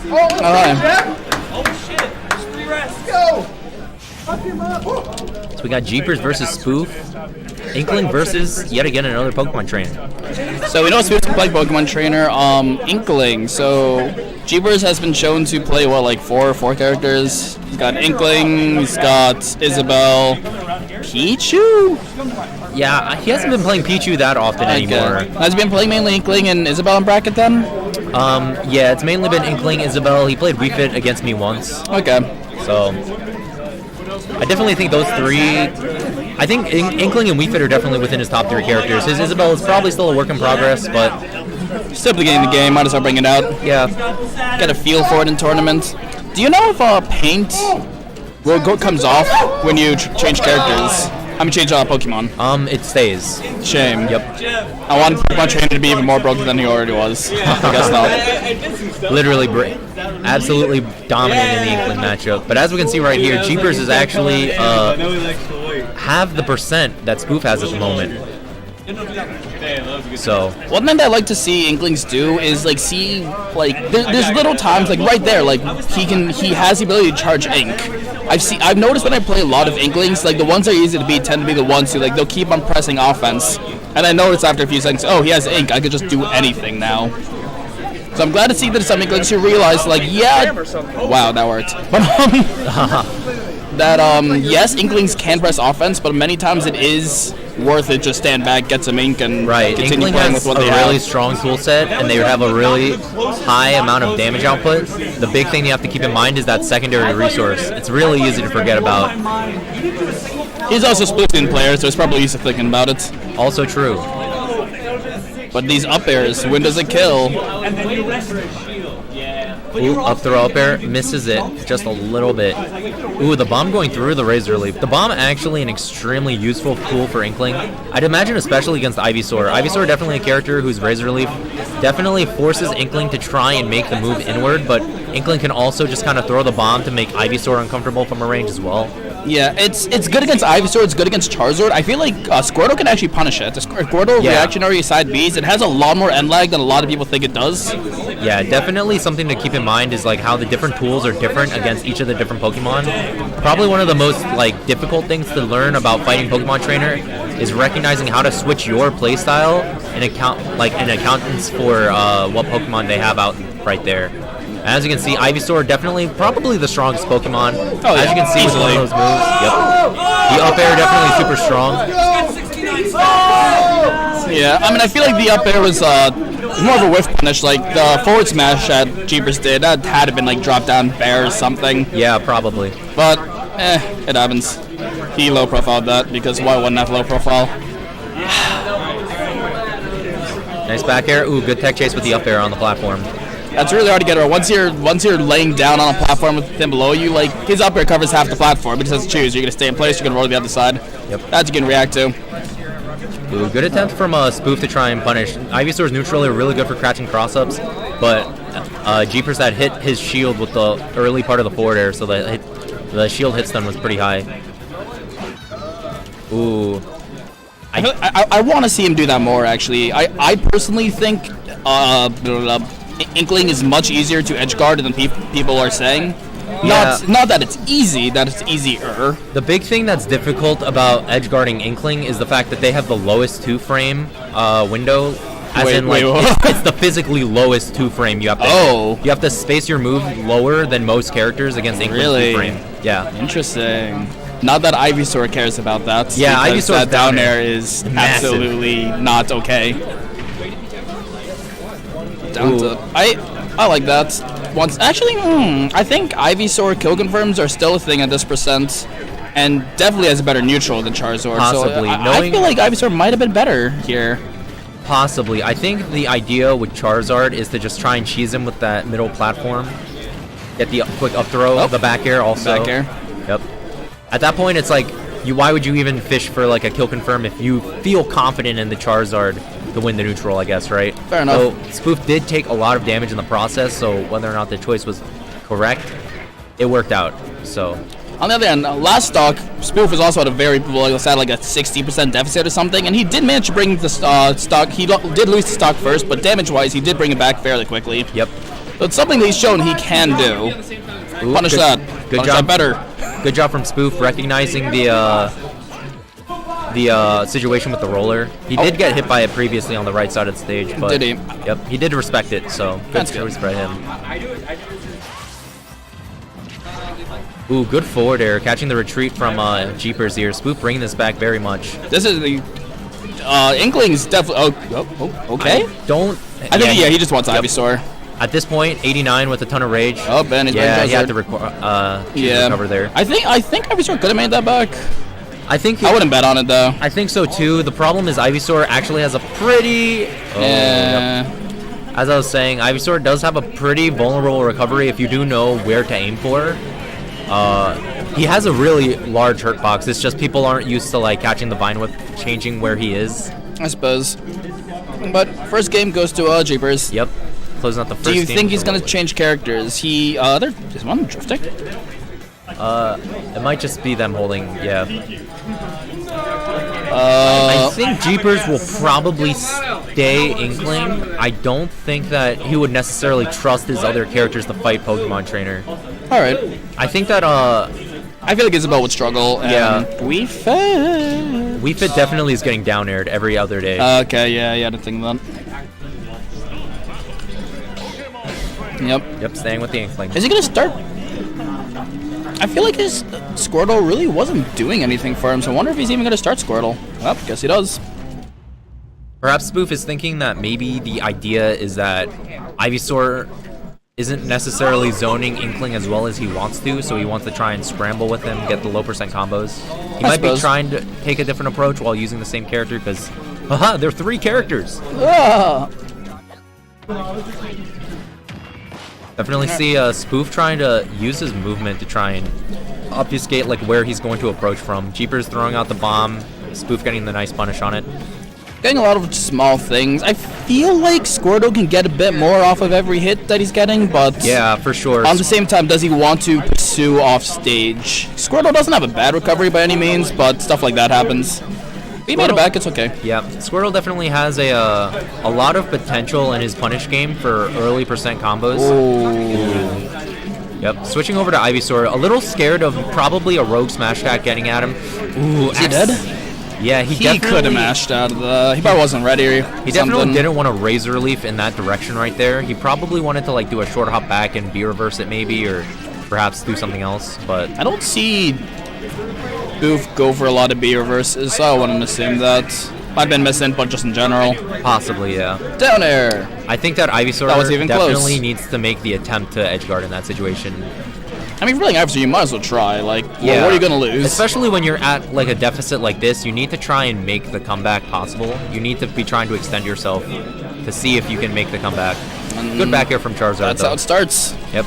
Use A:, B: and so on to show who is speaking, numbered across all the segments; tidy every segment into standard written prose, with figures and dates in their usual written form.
A: So we got Jeepers versus Spoof. Inkling versus, yet again, another Pokemon trainer.
B: So we know Spoof can play Pokemon trainer. Inkling. So Jeepers has been shown to play, what, like four characters? He's got Inkling, he's got Isabelle, Pichu?
A: Yeah, he hasn't been playing Pichu that often anymore.
B: Has he been playing mainly Inkling and Isabelle in bracket then?
A: Yeah, it's mainly been Inkling, Isabelle. He played Wii Fit against me once.
B: Okay.
A: So I definitely think those three. I think Inkling and Wii Fit are definitely within his top 3 characters. His Isabelle is probably still a work in progress, but
B: still beginning the game. Might as well bring it out.
A: Yeah.
B: Get a feel for it in tournament. Do you know if paint comes off when you change characters? Change Pokemon.
A: It stays.
B: Shame.
A: Yep.
B: I want Pokemon Trainer to be even more broken than he already was. I guess not.
A: Literally, absolutely dominating the Inkling matchup. But as we can see right here, Jeepers is actually half the percent that Spoof has at the moment. So
B: one thing that I like to see Inklings do is see there's little times right there he has the ability to charge ink. I've noticed when I play a lot of Inklings, the ones that are easy to beat tend to be the ones who they'll keep on pressing offense, and I notice after a few seconds, oh, he has ink, I could just do anything now. So I'm glad to see that some Inklings who realize yeah, wow, that worked. But that yes, Inklings can press offense, but many times it is worth it. Just stand back, get some ink, and continue
A: Inkling
B: playing
A: has
B: with what they have.
A: a really strong tool set, and they have a really high amount of damage output. The big thing you have to keep in mind is that secondary resource. It's really easy to forget about.
B: He's also a splitting player, so it's probably easy thinking about it.
A: Also true.
B: But these up airs, when does it kill?
A: Ooh, up throw up air, misses it just a little bit. Ooh, the bomb going through the Razor Leaf. The bomb actually an extremely useful tool for Inkling. I'd imagine especially against Ivysaur. Ivysaur definitely a character whose Razor Leaf definitely forces Inkling to try and make the move inward, but Inkling can also just kind of throw the bomb to make Ivysaur uncomfortable from a range as well.
B: Yeah, it's good against Ivysaur, it's good against Charizard. I feel like Squirtle can actually punish it. The Squirtle reactionary side Bs, it has a lot more end lag than a lot of people think it does.
A: Yeah, definitely something to keep in mind is how the different tools are different against each of the different Pokemon. Probably one of the most difficult things to learn about fighting Pokemon Trainer is recognizing how to switch your playstyle and accountants for what Pokemon they have out right there. As you can see, Ivysaur definitely probably the strongest Pokemon.
B: Oh, yeah.
A: As you can see with one of those moves. Yep. The up air definitely super strong.
B: Yeah, I feel like the up air was more of a whiff punish. The forward smash that Jeepers did, that had to been drop down bear or something.
A: Yeah, probably.
B: But it happens. He low profiled that because why wouldn't have low profile?
A: Nice back air. Ooh, good tech chase with the up air on the platform.
B: That's really hard to get over. Once you're laying down on a platform with him below you, his up air covers half the platform. He just has to choose. You're gonna stay in place. You're gonna roll to the other side.
A: Yep.
B: That you can react to.
A: Ooh, good attempt from Spoof to try and punish. Ivysaur's neutral are really good for catching cross-ups, but Jeepers had hit his shield with the early part of the forward air, so the shield hit stun was pretty high. Ooh.
B: I want to see him do that more, actually. I personally think Inkling is much easier to edge guard than people are saying.
A: Yeah.
B: Not that it's easy, that it's easier.
A: The big thing that's difficult about edge guarding Inkling is the fact that they have the lowest 2-frame window. It's the physically lowest 2-frame you have to hit. You have to space your move lower than most characters against Inkling's 2-frame. Yeah.
B: Interesting. Not that Ivysaur cares about that.
A: Yeah, Ivysaur's
B: down air is
A: massive.
B: Absolutely not okay. I like that. I think Ivysaur kill confirms are still a thing at this percent, and definitely has a better neutral than Charizard.
A: Possibly.
B: So I feel like Ivysaur might have been better here.
A: Possibly. I think the idea with Charizard is to just try and cheese him with that middle platform. Get the quick up throw, the back air also.
B: Back air.
A: Yep. At that point, it's why would you even fish for a kill confirm if you feel confident in the Charizard to win the neutral, I guess, right?
B: Fair enough.
A: So Spoof did take a lot of damage in the process, so whether or not the choice was correct, it worked out. So
B: on the other hand, last stock, Spoof was also at a very, let's say, a 60% deficit or something, and he did manage to bring the stock. He did lose the stock first, but damage-wise, he did bring it back fairly quickly.
A: Yep.
B: It's something that he's shown he can do.
A: Ooh,
B: Punish
A: good,
B: that.
A: Good
B: Punish
A: job.
B: that better.
A: Good job from Spoof recognizing the situation with the roller. He did get hit by it previously on the right side of the stage, but
B: Did he?
A: Yep, he did respect it. So
B: That's
A: good
B: good.
A: choice by him. Ooh, good forward air, catching the retreat from Jeepers here. Spoof bringing this back very much.
B: This is the Inkling's definitely. Okay. I think he just wants Ivysaur.
A: At this point, 89 with a ton of rage.
B: Oh, Ben,
A: he had to recover there.
B: I think Ivysaur could have made that back.
A: I think
B: I wouldn't bet on it though.
A: I think so too. The problem is Ivysaur actually has a pretty. Yep. As I was saying, Ivysaur does have a pretty vulnerable recovery if you do know where to aim for. He has a really large hurt box. It's just people aren't used to like catching the Vine Whip, changing where he is.
B: I suppose. But first game goes to Jeepers.
A: Yep. Closing out the first.
B: Do you
A: game
B: think he's
A: for
B: gonna
A: Roller.
B: change characters? Is one drifting?
A: It might just be them holding. Yeah.
B: Uh,
A: I think Jeepers will probably stay Inkling. I don't think that he would necessarily trust his other characters to fight Pokemon Trainer.
B: All right.
A: I think that
B: I feel like Isabelle would struggle. And
A: Yeah.
B: Wii Fit.
A: Wii Fit definitely is getting down aired every other day.
B: Okay, yeah, I didn't think of that. Yep.
A: Yep, staying with the Inkling.
B: Is he gonna start? I feel like his Squirtle really wasn't doing anything for him, so I wonder if he's even gonna start Squirtle. Well, guess he does.
A: Perhaps Spoof is thinking that maybe the idea is that Ivysaur isn't necessarily zoning Inkling as well as he wants to, so he wants to try and scramble with him, get the low percent combos. He might be
B: suppose.
A: trying to take a different approach while using the same character because, haha, they're 3 characters.
B: Ah.
A: Definitely see Spoof trying to use his movement to try and obfuscate like where he's going to approach from. Jeepers throwing out the bomb, Spoof getting the nice punish on it.
B: Getting a lot of small things. I feel like Squirtle can get a bit more off of every hit that he's getting, but
A: Yeah, for sure.
B: on the same time, does he want to pursue off stage? Squirtle doesn't have a bad recovery by any means, but stuff like that happens. He made it back, it's okay.
A: Yeah, Squirtle definitely has a lot of potential in his punish game for early percent combos. Yep, switching over to Ivysaur, a little scared of probably a Rogue Smash attack getting at him. Ooh,
B: Is he dead?
A: Yeah,
B: He could have mashed out of the... He probably wasn't ready.
A: He definitely didn't want to Razor Leaf in that direction right there. He probably wanted to like do a short hop back and B-reverse it maybe, or perhaps do something else, but...
B: I don't see Spoof go for a lot of B reverses, so I wouldn't assume that. Might have been missing, but just in general.
A: Possibly, yeah.
B: Down air!
A: I think that Ivysaur
B: That was even
A: definitely
B: close.
A: needs to make the attempt to edge guard in that situation.
B: I mean, if you're playing Ivysaur, you might as well try. Like,
A: Yeah.
B: what are you going to lose?
A: Especially when you're at like a deficit like this, you need to try and make the comeback possible. You need to be trying to extend yourself to see if you can make the comeback. Good back here from Charizard,
B: That's
A: though.
B: how it starts.
A: Yep.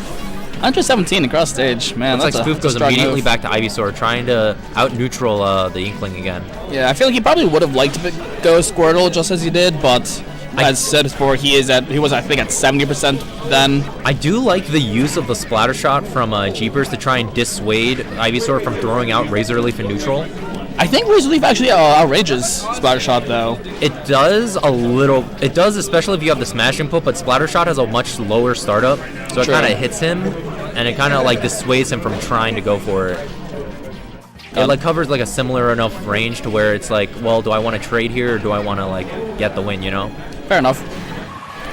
B: 117 across stage. Man,
A: Looks like
B: that's
A: Spoof goes
B: strong
A: immediately
B: move.
A: back to Ivysaur, trying to out-neutral the Inkling again.
B: Yeah, I feel like he probably would have liked to go Squirtle just as he did, but as said before, he was I think at 70% then.
A: I do like the use of the Splatter Shot from Jeepers to try and dissuade Ivysaur from throwing out Razor Leaf in neutral.
B: I think Razor Leaf actually outrages Splatter Shot though.
A: It does a little. It does, especially if you have the Smash input, but Splatter Shot has a much lower startup, so it
B: True.
A: kind of hits him, and it kind of like dissuades him from trying to go for it. It like covers like a similar enough range to where it's like, well, do I want to trade here or do I want to like get the win, you know?
B: Fair enough.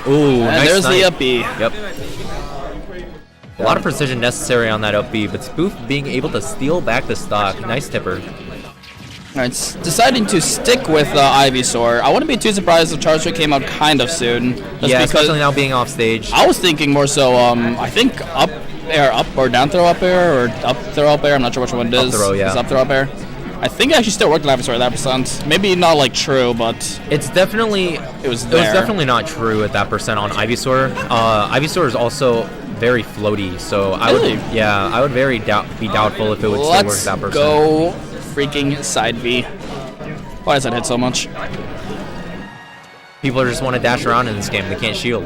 A: Ooh,
B: And
A: nice
B: there's
A: snipe.
B: the up B.
A: Yep. A lot of precision necessary on that up B, but Spoof being able to steal back the stock. Nice tipper.
B: Alright, deciding to stick with Ivysaur. I wouldn't be too surprised if Charizard came out kind of soon. Just
A: Yeah,
B: because
A: especially now being off stage.
B: I was thinking more so, I think up air up or down throw up air or up throw up air. I'm not sure which one it is.
A: Up throw, yeah.
B: It's up throw up air. I think it actually still worked on Ivysaur at that percent. Maybe not like true, but
A: It's definitely
B: it was
A: It was
B: there.
A: definitely not true at that percent on Ivysaur. Ivysaur is also very floaty, so I would
B: Really?
A: I would be doubtful if it would still work
B: Let's
A: that percent.
B: go freaking side B. Why does that hit so much?
A: People just want to dash around in this game. They can't shield.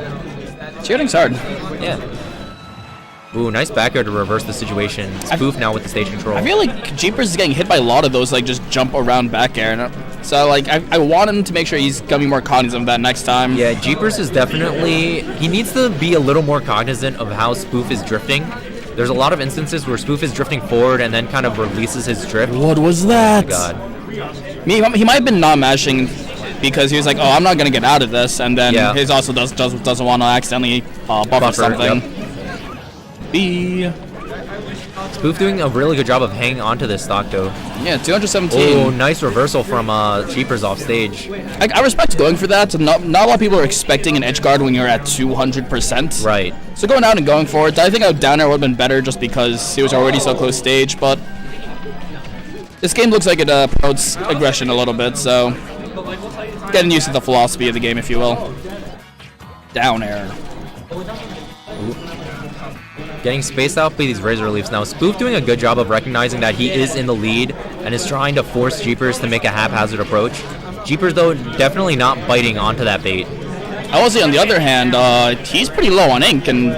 B: Shooting's hard.
A: Yeah. Ooh, nice back air to reverse the situation. Spoof now with the stage control.
B: I feel like Jeepers is getting hit by a lot of those, like, just jump around back air. And So like I want him to make sure he's gonna be more cognizant of that next time.
A: Yeah, Jeepers is definitely... He needs to be a little more cognizant of how Spoof is drifting. There's a lot of instances where Spoof is drifting forward and then kind of releases his drift.
B: What was that?
A: Oh my god.
B: He might have been not mashing because he was like, oh, I'm not gonna get out of this, and then
A: Yeah.
B: his also doesn't want to accidentally buffer something.
A: Yep.
B: B.
A: Spoof doing a really good job of hanging onto this stock though.
B: Yeah, 217.
A: Oh, nice reversal from Jeepers off stage.
B: I respect going for that. Not a lot of people are expecting an edge guard when you're at 200%.
A: Right.
B: So going out and going for it, I think a down air would have been better just because he was already so close stage, but this game looks like it promotes aggression a little bit, so getting used to the philosophy of the game, if you will. Down air.
A: Getting spaced out by these razor reliefs now. Spoof doing a good job of recognizing that he is in the lead and is trying to force Jeepers to make a haphazard approach. Jeepers, though, definitely not biting onto that bait.
B: I will say, on the other hand, he's pretty low on ink, and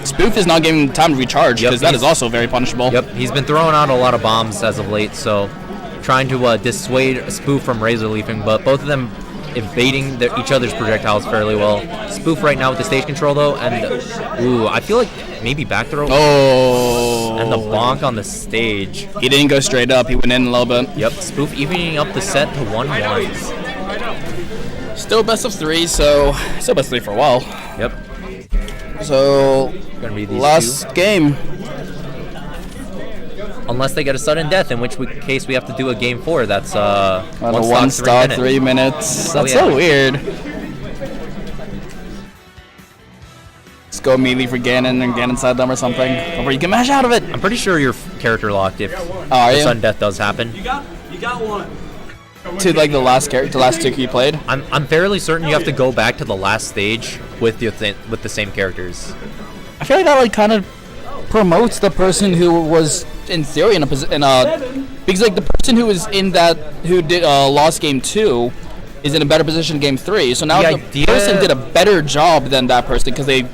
B: Spoof is not giving him time to recharge, because that is also very punishable.
A: Yep, he's been throwing out a lot of bombs as of late, so trying to dissuade Spoof from razor leafing, but both of them evading each other's projectiles fairly well. Spoof right now with the stage control, though, and ooh, I feel like maybe back throw.
B: Oh.
A: And the bonk on the stage.
B: He didn't go straight up, he went in a little bit.
A: Yep, Spoof evening up the set to 1-1.
B: Still best of 3, so still best of 3 for a while.
A: Yep.
B: So
A: Gonna be these
B: last
A: two.
B: game.
A: Unless they get a sudden death, in which case we have to do a game 4. That's
B: one stock, 3 minutes. That's so weird. Let's go immediately for Ganon and Ganon side them or something. Or you can mash out of it.
A: I'm pretty sure you're character locked if
B: Are
A: the
B: you?
A: sudden death does happen.
C: You got one.
B: To like the last tick you played.
A: I'm fairly certain you have to go back to the last stage with the same characters.
B: I feel like that like kind of promotes the person who was in theory in a because like the person who was in that who did lost game 2 is in a better position in game 3. So now the person did a better job than that person because they,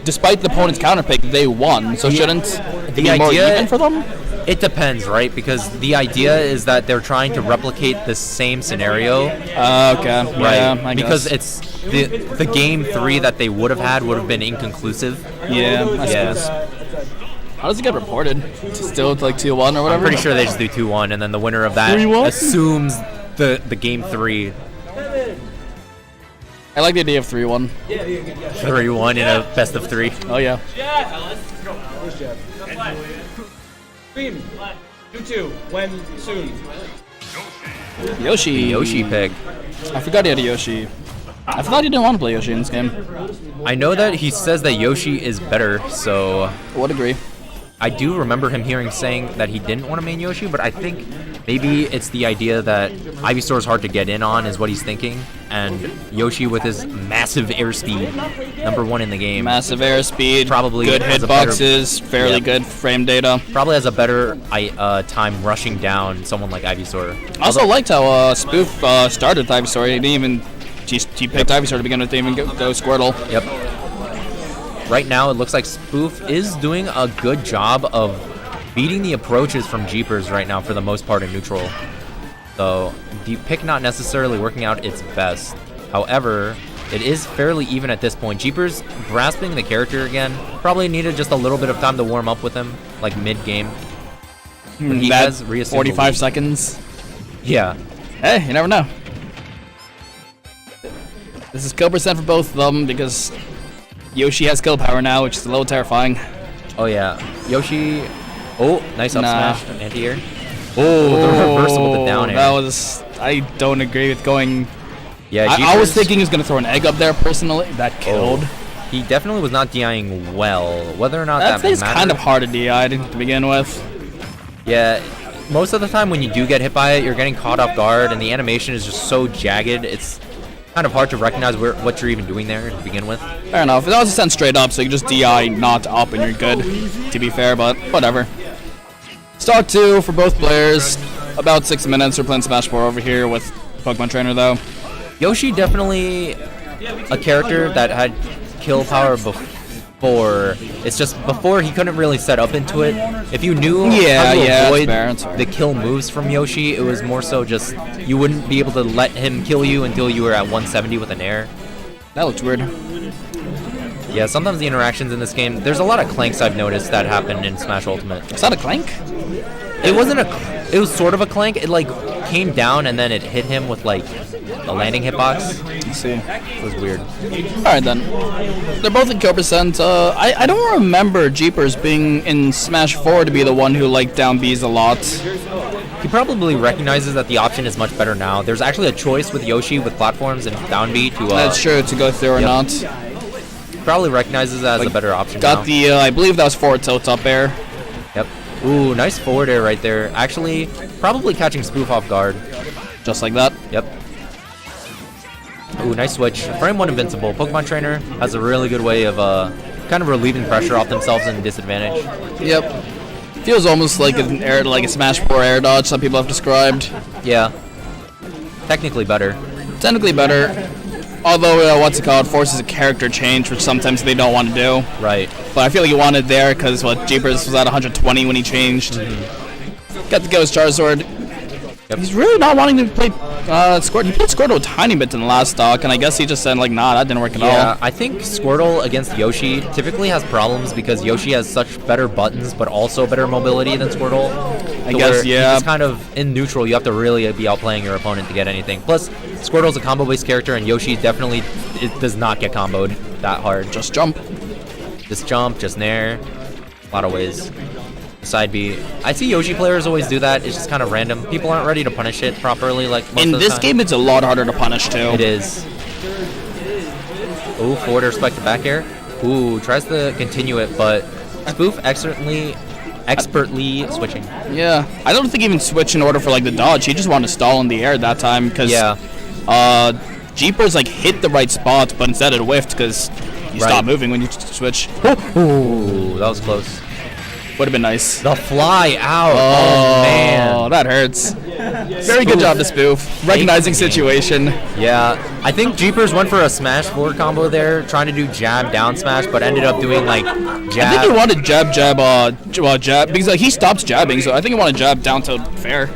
B: despite the opponent's counter pick, they won. So shouldn't it be more even for them?
A: It depends, right? Because the idea is that they're trying to replicate the same scenario.
B: Okay.
A: Right.
B: Yeah, I
A: because
B: guess.
A: it's the game 3 that they would have been inconclusive.
B: Yeah. I suppose. How does it get reported? Still like 2-1 or whatever?
A: I'm pretty sure they just do 2-1, and then the winner of that
B: 3-1?
A: assumes the game 3.
B: I like the idea of 3-1.
A: 3-1 in a best of 3.
B: Oh yeah.
C: Stream. You two. When soon?
B: Yoshi.
A: Yoshi pick.
B: I forgot he had a Yoshi. I thought he didn't want to play Yoshi in this game.
A: I know that he says that Yoshi is better, so
B: I would agree.
A: I do remember him saying that he didn't want to main Yoshi, but I think maybe it's the idea that Ivysaur is hard to get in on is what he's thinking, and Yoshi with his massive airspeed, #1 in the game.
B: Massive airspeed,
A: Probably
B: good
A: has a
B: hitboxes, fairly
A: Yep.
B: good frame data.
A: Probably has a better time rushing down someone like Ivysaur.
B: I also liked how Spoof started with Ivysaur. He didn't even he picked Ivysaur to begin with, didn't even go Squirtle.
A: Yep. Right now, it looks like Spoof is doing a good job of beating the approaches from Jeepers right now for the most part in neutral. So, the pick not necessarily working out its best. However, it is fairly even at this point. Jeepers grasping the character again. Probably needed just a little bit of time to warm up with him, like mid-game. But he
B: That
A: has reassumed
B: 45 seconds.
A: Yeah.
B: Hey, you never know. This is kill percent for both of them because Yoshi has kill power now, which is a little terrifying.
A: Oh, yeah. Yoshi... Oh, nice up
B: Nah.
A: smash to anti-air. Oh, the reversal with the down air.
B: That was... I don't agree with going...
A: Yeah,
B: I was
A: Jeepers-
B: thinking he was going to throw an egg up there, personally. That killed.
A: He definitely was not DIing well. Whether or not
B: That
A: that
B: thing's
A: matters.
B: kind of hard to DI to begin with.
A: Yeah, most of the time when you do get hit by it, you're getting caught off guard, and the animation is just so jagged. It's kind of hard to recognize what you're even doing there to begin with.
B: Fair enough. It also sends straight up, so you can just DI not up and you're good, to be fair, but whatever. Stock 2 for both players. About 6 minutes. We're playing Smash 4 over here with Pokemon Trainer, though.
A: Yoshi definitely a character that had kill power 4. It's just before he couldn't really set up into it. If you knew
B: Yeah,
A: how to
B: yeah,
A: avoid
B: that's fair.
A: the kill moves from Yoshi, it was more so just you wouldn't be able to let him kill you until you were at 170 with an air.
B: That looks weird.
A: Yeah, sometimes the interactions in this game, there's a lot of clanks I've noticed that happen in Smash Ultimate.
B: Is that a clank?
A: It wasn't it was sort of a clank. It like came down and then it hit him with like the landing hitbox.
B: Let's see.
A: It was weird.
B: Alright then. They're both in kill percent. I don't remember Jeepers being in Smash 4 to be the one who like down Bs a lot.
A: He probably recognizes that the option is much better now. There's actually a choice with Yoshi with platforms and down B to
B: That's true, to go through or not.
A: probably recognizes that as a better option
B: Got
A: now.
B: the, I believe that was forward tilt up air.
A: Yep. Ooh, nice forward air right there. Actually, probably catching Spoof off guard.
B: Just like that.
A: Yep. Ooh, nice switch. Frame 1 invincible. Pokemon Trainer has a really good way of kind of relieving pressure off themselves in disadvantage.
B: Yep. Feels almost like an air, like a Smash 4 air dodge. Some people have described.
A: Yeah. Technically better.
B: Technically better. Although, what's it called? Forces a character change, which sometimes they don't want to do.
A: Right.
B: But I feel like you want it there because Jeepers was at 120 when he changed. Got the Ghost Charizard.
A: Yep.
B: He's really not wanting to play Squirtle. He played Squirtle a tiny bit in the last stock, and I guess he just said like, nah, that didn't work at
A: Yeah,
B: all.
A: I think Squirtle against Yoshi typically has problems because Yoshi has such better buttons, but also better mobility than Squirtle.
B: I guess, yeah.
A: He's kind of in neutral. You have to really be outplaying your opponent to get anything. Plus, Squirtle's a combo-based character, and Yoshi definitely does not get comboed that hard.
B: Just jump.
A: Just jump, just nair. A lot of ways. Side B. I see Yoshi players always do that. It's just kind of random. People aren't ready to punish it properly. Like most
B: In
A: of the
B: this
A: time.
B: game, it's a lot harder to punish too.
A: It is. Ooh, forward air spike to back air. Ooh, tries to continue it, but Spoof expertly switching.
B: Yeah, I don't think he even switched in order for like the dodge. He just wanted to stall in the air that time because Jeepers like hit the right spot, but instead it whiffed because you stop moving when you switch.
A: Ooh, that was close.
B: Would have been nice.
A: The fly out. Oh, man.
B: That hurts. Very good job to Spoof. Recognizing situation.
A: Yeah, I think Jeepers went for a smash 4 combo there, trying to do jab down smash, but ended up doing like jab.
B: I think he wanted jab, because like he stops jabbing, so I think he wanted jab down to fair.